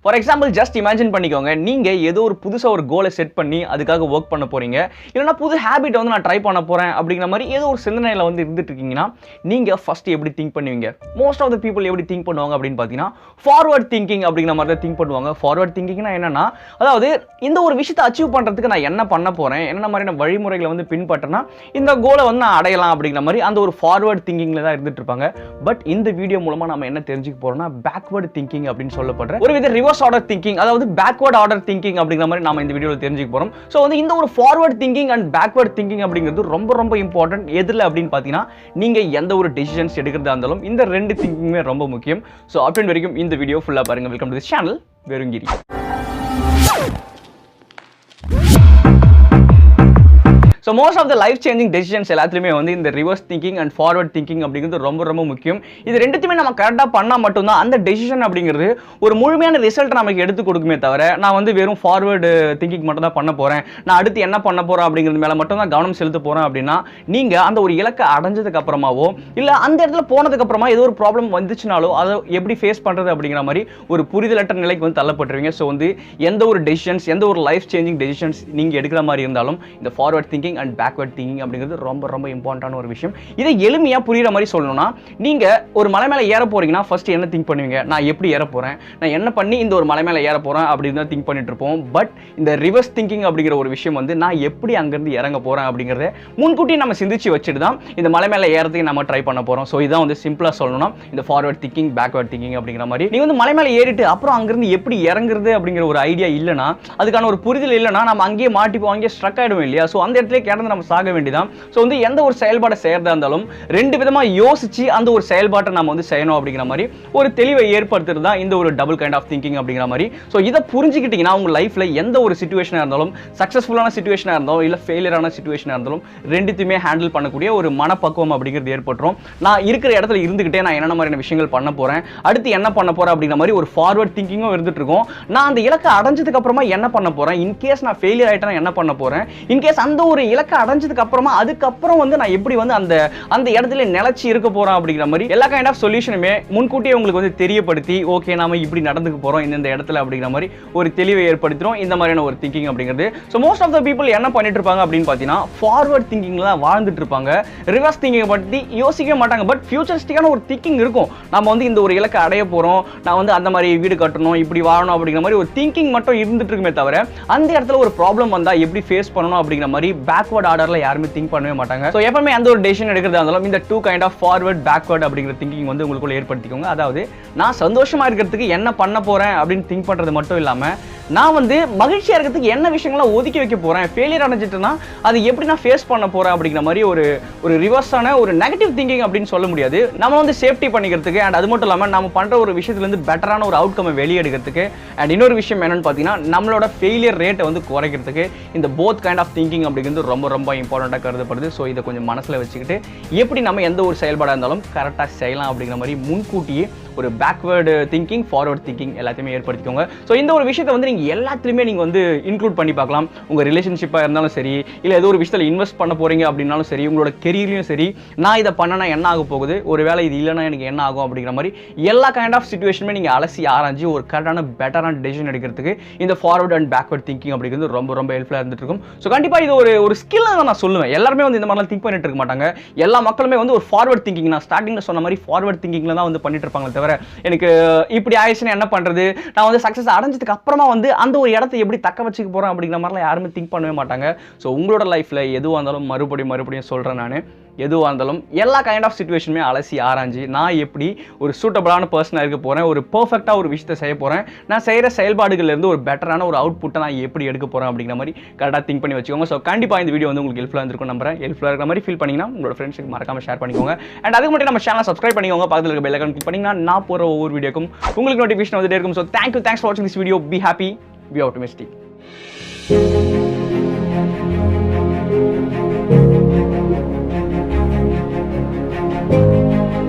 For example just imagine பண்ணிக்கோங்க, நீங்கள் ஏதோ ஒரு புதுசாக ஒரு கோலை செட் பண்ணி அதுக்காக ஒர்க் பண்ண போகிறீங்க, இல்லைனா புது ஹேபிட்டை வந்து நான் ட்ரை பண்ண போகிறேன் அப்படிங்கிற மாதிரி ஏதோ ஒரு சிந்தனையில் வந்து இருந்துட்டு இருக்கீங்கன்னா நீங்கள் ஃபஸ்ட்டு எப்படி திங்க் பண்ணுவீங்க? மோஸ்ட் ஆஃப் த பீப்புள் எப்படி திங்க் பண்ணுவாங்க அப்படின்னு பார்த்தீங்கன்னா ஃபார்வர்ட் திங்கிங் அப்படிங்கிற மாதிரி தான் திங்க் பண்ணுவாங்க. ஃபார்வர்ட் திங்கிங்னா என்னன்னா, அதாவது இந்த ஒரு விஷயத்தை அச்சீவ் பண்ணுறதுக்கு நான் என்ன பண்ண போகிறேன், என்ன மாதிரியான வழிமுறைகளை வந்து பின்பற்றினா இந்த கோலை வந்து நான் அடையலாம் அப்படிங்கிற மாதிரி அந்த ஒரு ஃபார்வர்ட் திங்கிங்கில் தான் இருந்துட்டு இருப்பாங்க. பட் இந்த வீடியோ மூலமாக நம்ம என்ன தெரிஞ்சுக்க போகிறோம்னா பேக்வர்ட் திங்கிங் அப்படின்னு சொல்லப்படுற ஒரு வித ரிவர்ஸ் ஆர்டர் திங்கிங், அதாவது பேக்வர்ட் ஆர்டர் திங்கிங் அப்படிங்கிற மாதிரி நாம இந்த வீடியோல தெரிஞ்சுக்க போறோம். சோ வந்து இந்த ஒரு forward thinking and backward thinking அப்படிங்கிறது ரொம்ப ரொம்ப இம்பார்ட்டன்ட். எதுல அப்படின்னு பாத்தீங்கன்னா, நீங்க எந்த ஒரு டெசிஷன்ஸ் எடுக்கிறதா இருந்தாலும் இந்த ரெண்டு திங்கிங்குமே ரொம்ப முக்கியம். சோ அப்படி வரைக்கும் இந்த வீடியோ ஃபுல்லா பாருங்க. வெல்கம் டு திஸ் சேனல் வெறுங்கிரி. So most of the life changing decisions எல்லாத்துலேயுமே வந்து இந்த reverse thinking and forward thinking அப்படிங்கிறது ரொம்ப ரொம்ப முக்கியம். இது ரெண்டுத்தையுமே நம்ம கரெக்டாக பண்ணால் மட்டும்தான் அந்த டெசிஷன் அப்படிங்கிறது ஒரு முழுமையான ரிசல்ட் நமக்கு எடுத்து கொடுக்குமே தவிர, நான் வந்து வெறும் ஃபார்வர்டு திங்கிங் மட்டும் தான் பண்ண போகிறேன், நான் அடுத்து என்ன பண்ண போகிறேன் அப்படிங்கிறது மேலே மட்டும் தான் கவனம் செலுத்த போகிறேன் அப்படின்னா, நீங்கள் அந்த ஒரு இலக்கை அடைஞ்சதுக்கு அப்புறமாவோ இல்லை அந்த இடத்துல போனதுக்கு அப்புறமா ஏதோ ஒரு ப்ராப்ளம் வந்துச்சுனாலோ அதை எப்படி ஃபேஸ் பண்ணுறது அப்படிங்கிற மாதிரி ஒரு புரிதலற்ற நிலைக்கு வந்து தள்ளப்பட்டுருவீங்க. ஸோ வந்து எந்த ஒரு டெசிஷன்ஸ், எந்த ஒரு லைஃப் சேஞ்சிங் டெசிஷன்ஸ் நீங்கள் எடுக்கிற மாதிரி இருந்தாலும் இந்த forward thinking and backward thinking அப்படிங்கிறது ரொம்ப ரொம்ப இம்பார்ட்டன்டான ஒரு விஷயம். இதை எளிமையாக புரியுற மாதிரி சொல்லணும்னா, நீங்கள் ஒரு மலை மேலே ஏற போறீங்கன்னா ஃபர்ஸ்ட் என்ன திங்க் பண்ணுவீங்க? நான் எப்படி ஏற போகிறேன், நான் என்ன பண்ணி இந்த ஒரு மலை மேலே ஏற போகிறேன் அப்படின்னு தான் திங்க் பண்ணிட்டு இருப்போம். பட் இந்த ரிவர்ஸ் திங்கிங் அப்படிங்கிற ஒரு விஷயம் வந்து நான் எப்படி அங்கேருந்து இறங்க போகிறேன் அப்படிங்கிறத முன்கூட்டியே நம்ம சிந்திச்சு வச்சுட்டு தான் இந்த மலை மேலே ஏறதுக்கு நம்ம ட்ரை பண்ண போகிறோம். ஸோ இதான் வந்து சிம்பிளாக சொல்லணும்னா இந்த ஃபார்வர்ட் திங்கிங் பேக்வர்ட் திங்கிங் அப்படிங்கிற மாதிரி. நீங்கள் வந்து மலை மேலே ஏறிட்டு அப்புறம் அங்கேருந்து எப்படி இறங்குறது அப்படிங்கிற ஒரு ஐடியா இல்லைனா, அதுக்கான ஒரு புரிதல் இல்லைனா நம்ம அங்கேயே மாட்டிப்போம், அங்கேயே ஸ்ட்ரக் ஆகிடுவோம் இல்லையா? ஸோ அந்த இடத்துல கிடந்து நம்ம சாக வேண்டியதான். ஸோ வந்து எந்த ஒரு செயல்பாடை செய்யறதா இருந்தாலும் ரெண்டு விதமா யோசிச்சு அந்த ஒரு செயல்பாட்டை நம்ம வந்து செய்யணும் அப்படிங்கிற மாதிரி ஒரு தெளிவை ஏற்படுத்துறது தான் இந்த ஒரு டபுள் கைண்ட் ஆஃப் திங்கிங் அப்படிங்கிற மாதிரி. ஸோ இதை புரிஞ்சுக்கிட்டீங்கன்னா உங்க லைஃப்ல எந்த ஒரு சிச்சுவேஷனாக இருந்தாலும், சக்சஸ்ஃபுல்லான சிச்சுவேஷனாக இருந்தாலும் இல்லை ஃபெயிலியரான சிச்சுவேஷனாக இருந்தாலும், ரெண்டுத்தையுமே ஹேண்டில் பண்ணக்கூடிய ஒரு மனப்பக்குவம் அப்படிங்கிறது ஏற்பட்டுரும். நான் இருக்கிற இடத்துல இருந்துகிட்டே நான் என்னென்ன மாதிரியான விஷயங்கள் பண்ண போறேன், அடுத்து என்ன பண்ண போறேன் அப்படிங்கிற மாதிரி ஒரு ஃபார்வர்ட் திங்கிங்கும் இருந்துட்டு இருக்கும். நான் அந்த இலக்கை அடைஞ்சதுக்கு அப்புறமா என்ன பண்ண போறேன், இன்கேஸ் நான் ஃபெயிலியர் ஆயிட்டேன்னா என்ன பண்ண போறேன், இன்கேஸ் அந்த ஒரு இலக்கை அடைஞ்சதுக்கு அப்புறமா அதுக்கப்புறம் வந்து நான் எப்படி வந்து அந்த இடத்துல நிலைச்சி இருக்க போறோம் அப்படிங்கிற மாதிரி எல்லா கைண்ட் ஆஃப் சொல்யூஷனுமே முன்கூட்டியே உங்களுக்கு வந்து தெரியப்படுத்தி, ஓகே நாம இப்படி நடந்துக்க போறோம் இந்த இடத்துல அப்படிங்கிற மாதிரி ஒரு தெளிவை ஏற்படுத்துறோம் இந்த மாதிரியான ஒரு திங்கிங் அப்படிங்கிறது. So most of the people என்ன பண்ணிட்டு இருப்பாங்க அப்படின்னு பார்த்தீங்கன்னா, ஃபார்வர்ட் திங்கிங்ல தான் வாழ்ந்துட்டு இருப்பாங்க. ரிவர்ஸ் திங்கிங் பற்றி யோசிக்கவே மாட்டாங்க. பட் ஃபியூச்சரிஸ்டிக்கான ஒரு திங்கிங் இருக்கும். நம்ம வந்து இந்த ஒரு இலக்கை அடைய போறோம், நான் வந்து அந்த மாதிரி வீடு கட்டணும், இப்படி வாழணும் அப்படிங்கிற மாதிரி ஒரு திங்கிங் மட்டும் இருந்துட்டு இருக்குமே தவிர, அந்த இடத்துல ஒரு ப்ராப்ளம் வந்தா எப்படி ஃபேஸ் பண்ணணும் அப்படிங்கிற மாதிரி பேக்வர்ட் ஆர்டர்ல யாருமே திங்க் பண்ணவே மாட்டாங்க. ஸோ எப்பவுமே அந்த ஒரு டெசிஷன் எடுக்கிறதா இருந்தாலும் இந்த two kind of forward backward அப்படிங்கிற திங்கிங் வந்து உங்களுக்குள்ள ஏற்படுத்திக்கோங்க. அதாவது நான் சந்தோஷமா இருக்கிறதுக்கு என்ன பண்ண போறேன் அப்படின்னு திங்க் பண்றது மட்டும் இல்லாம, நான் வந்து மகிழ்ச்சியா இருக்கிறதுக்கு என்ன விஷயங்களை ஒதுக்கி வைக்க போறேன், ஃபெயிலியர் அடைஞ்சிட்டுனா அது எப்படி நான் ஃபேஸ் பண்ண போறேன் அப்படிங்கிற மாதிரி ஒரு ரிவர்ஸான ஒரு நெகட்டிவ் திங்கிங் அப்படின்னு சொல்ல முடியாது. நம்ம வந்து சேஃப்டி பண்ணிக்கிறதுக்கு அண்ட் அது மட்டும் இல்லாமல் நம்ம பண்ற ஒரு விஷயத்துல இருந்து பெட்டரான ஒரு அவுட்கம் வெளியெடுக்கிறதுக்கு அண்ட் இன்னொரு விஷயம் என்னன்னு பார்த்தீங்கன்னா, நம்மளோட ஃபெயிலியர் ரேட்டை வந்து குறைக்கிறதுக்கு இந்த போத் கைண்ட் ஆஃப் திங்கிங் அப்படிங்கிறது ரொம்ப ரொம்ப இம்பார்ட்டண்டாக கருதப்படுது. ஸோ இதை கொஞ்சம் மனசில் வச்சுக்கிட்டு எப்படி நம்ம எந்த ஒரு செயல்பாடாக இருந்தாலும் கரெக்டாக செய்யலாம் அப்படிங்கிற மாதிரி முன்கூட்டியே ஒரு பேக்வர்டு திங்கிங் ஃபார்வர்ட் திங்கிங் எல்லாத்தையுமே ஏற்படுத்திக்கோங்க. ஸோ இந்த ஒரு விஷயத்தை வந்து நீங்கள் எல்லாத்துலேயுமே நீங்கள் வந்து இன்க்ளூட் பண்ணி பார்க்கலாம். உங்கள் ரிலேஷன்ஷிப்பாக இருந்தாலும் சரி, இல்லை ஏதோ ஒரு விஷயத்தில் இன்வெஸ்ட் பண்ண போகிறீங்க அப்படின்னாலும் சரி, உங்களோட கெரியர்லையும் சரி, நான் இதை பண்ணனா என்ன ஆக போகுது, ஒரு வேளை இது இல்லைன்னா எனக்கு என்ன ஆகும் அப்படிங்கிற மாதிரி எல்லா கைண்ட் ஆஃப் சிச்சுவேஷனுமே நீங்கள் அலசி ஆராய்ச்சி ஒரு கரெக்டான பெட்டரான டெசிஷன் எடுக்கிறதுக்கு இந்த ஃபார்வர்ட் அண்ட் பேக்வர்ட் திங்கிங் அப்படிங்கிறது ரொம்ப ரொம்ப ஹெல்ப்ஃபுல்லாக இருந்துட்டு இருக்கும். ஸோ கண்டிப்பாக இது ஒரு ஸ்கில் தான் நான் சொல்லுவேன். எல்லாருமே வந்து இந்த மாதிரிலாம் திங்க் பண்ணிட்டு இருக்க மாட்டாங்க. எல்லா மக்களுமே வந்து ஒரு ஃபார்வர்ட் திங்கிங், நான் ஸ்டார்டிங்கில் சொன்ன மாதிரி ஃபார்வர்ட் திங்கிங்ல தான் வந்து பண்ணிட்டு இருப்பாங்க தவிர, எனக்கு இப்படி ஆயிடுச்சுன்னா என்ன பண்றது, நான் வந்து சக்சஸ் அடைஞ்சதுக்கு அப்புறமா வந்து அந்த ஒரு இடத்தை எப்படி தக்க வச்சுக்க போறேன் அப்படிங்கிற மாதிரிலாம் யாருமே திங்க் பண்ணவே மாட்டாங்க. ஸோ உங்களோட லைஃப்ல எதுவாக இருந்தாலும் மறுபடியும் சொல்றேன், நான் எதுவாக இருந்தாலும் எல்லா கைண்ட் ஆஃப் சிச்சுவேஷனுமே அலசி ஆராய்ஞ்சு நான் எப்படி ஒரு சூட்டபிளான பர்சனாக இருக்க போகிறேன், ஒரு பர்ஃபெக்டாக ஒரு விஷயத்தை செய்ய போகிறேன், நான் செய்கிற செயல்பாடுகள்லேருந்து ஒரு பெட்டரான ஒரு அவுட்புட்டை நான் எப்படி எடுக்க போகிறேன் அப்படிங்கிற மாதிரி கரெக்டாக திங்க் பண்ணி வச்சுக்கோங்க. ஸோ கண்டிப்பாக இந்த வீடியோ வந்து உங்களுக்கு ஹெல்ப்ஃபுல்லாக இருந்திருக்கும் நம்புறேன். ஹெல்ப்ஃபுல்லாக இருக்கிற மாதிரி ஃபீல் பண்ணிங்கன்னா உங்களோட ஃப்ரெண்ட்ஸுக்கு மறக்காம ஷேர் பண்ணிக்கோங்க. அண்ட் அதுக்கு மட்டும் நம்ம சேனல் சப்ஸ்கிரைப் பண்ணிக்கோங்க. பக்கத்தில் இருக்க பெல் ஐகான் கிளிக் பண்ணிங்கன்னா நான் போகிற ஒவ்வொரு வீடியோக்கும் உங்களுக்கு நோட்டிஃபிகேஷன் வந்துட்டே இருக்கும். ஸோ தேங்க்ஸ் ஃபார் வாட்சிங் this video. Be happy, be optimistic.